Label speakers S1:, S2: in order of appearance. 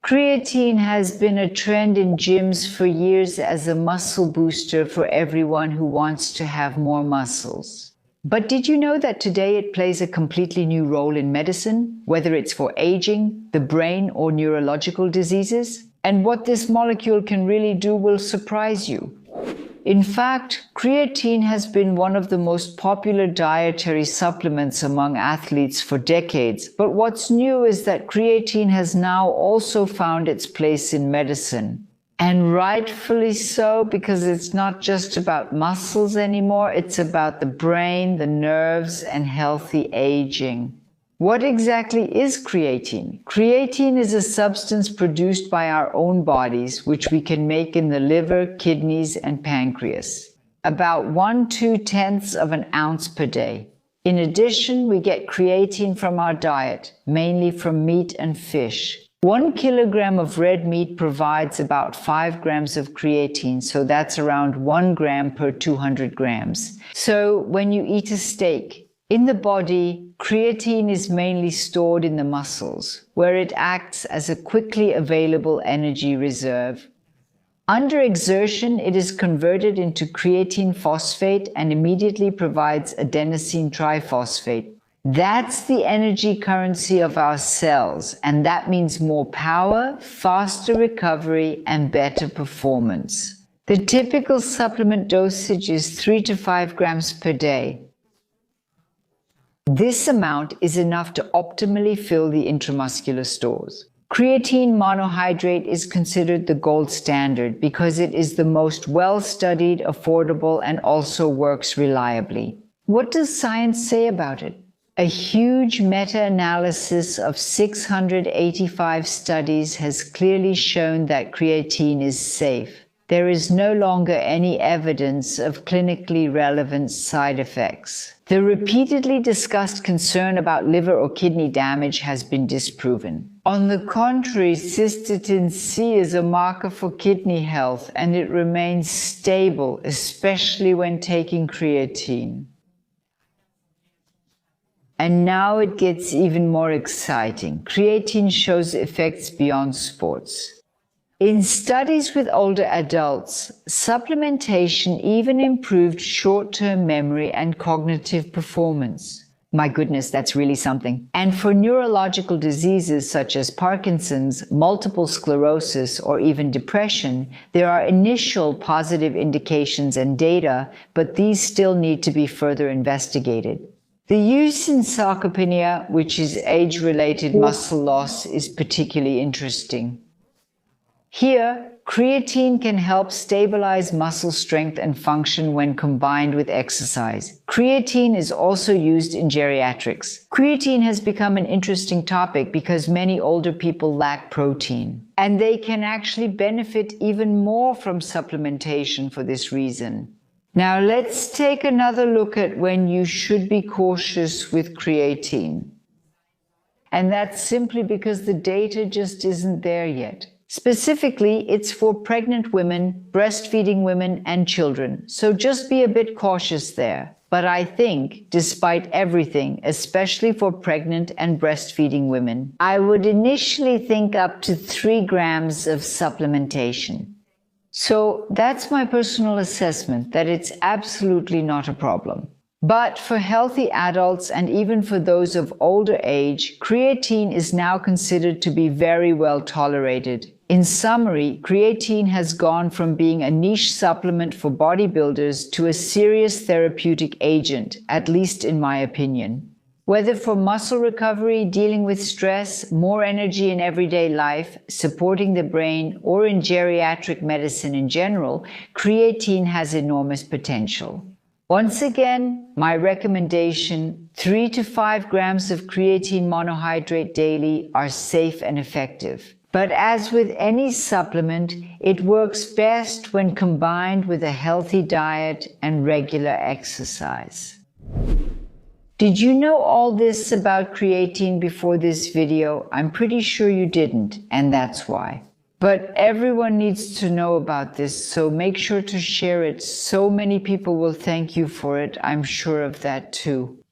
S1: Creatine has been a trend in gyms for years as a muscle booster for everyone who wants to have more muscles. But did you know that today it plays a completely new role in medicine, whether it's for aging, the brain, or neurological diseases? And what this molecule can really do will surprise you. In fact, creatine has been one of the most popular dietary supplements among athletes for decades. But what's new is that creatine has now also found its place in medicine. And rightfully so, because it's not just about muscles anymore, it's about the brain, the nerves, and healthy aging. What exactly is creatine? Creatine is a substance produced by our own bodies, which we can make in the liver, kidneys, and pancreas. About 1/2 of an ounce per day. In addition, we get creatine from our diet, mainly from meat and fish. 1 kilogram of red meat provides about 5 grams of creatine, so that's around 1 gram per 200 grams. So when you eat a steak, in the body, creatine is mainly stored in the muscles, where it acts as a quickly available energy reserve. Under exertion, it is converted into creatine phosphate and immediately provides adenosine triphosphate. That's the energy currency of our cells, and that means more power, faster recovery, and better performance. The typical supplement dosage is 3 to 5 grams per day. This amount is enough to optimally fill the intramuscular stores. Creatine monohydrate is considered the gold standard because it is the most well-studied, affordable, and also works reliably. What does science say about it? A huge meta-analysis of 685 studies has clearly shown that creatine is safe. There is no longer any evidence of clinically relevant side effects. The repeatedly discussed concern about liver or kidney damage has been disproven. On the contrary, cystatin C is a marker for kidney health, and it remains stable, especially when taking creatine. And now it gets even more exciting. Creatine shows effects beyond sports. In studies with older adults, supplementation even improved short-term memory and cognitive performance. My goodness, that's really something. And for neurological diseases such as Parkinson's, multiple sclerosis, or even depression, there are initial positive indications and data, but these still need to be further investigated. The use in sarcopenia, which is age-related muscle loss, is particularly interesting. Here, creatine can help stabilize muscle strength and function when combined with exercise. Creatine is also used in geriatrics. Creatine has become an interesting topic because many older people lack protein, and they can actually benefit even more from supplementation for this reason. Now let's take another look at when you should be cautious with creatine. And that's simply because the data just isn't there yet. Specifically, it's for pregnant women, breastfeeding women, and children, so just be a bit cautious there. But I think, despite everything, especially for pregnant and breastfeeding women, I would initially think up to 3 grams of supplementation. So that's my personal assessment, that it's absolutely not a problem. But for healthy adults and even for those of older age, creatine is now considered to be very well tolerated. In summary, creatine has gone from being a niche supplement for bodybuilders to a serious therapeutic agent, at least in my opinion. Whether for muscle recovery, dealing with stress, more energy in everyday life, supporting the brain, or in geriatric medicine in general, creatine has enormous potential. Once again, my recommendation, 3 to 5 grams of creatine monohydrate daily are safe and effective. But as with any supplement, it works best when combined with a healthy diet and regular exercise. Did you know all this about creatine before this video? I'm pretty sure you didn't, and that's why. But everyone needs to know about this, so make sure to share it. So many people will thank you for it. I'm sure of that too.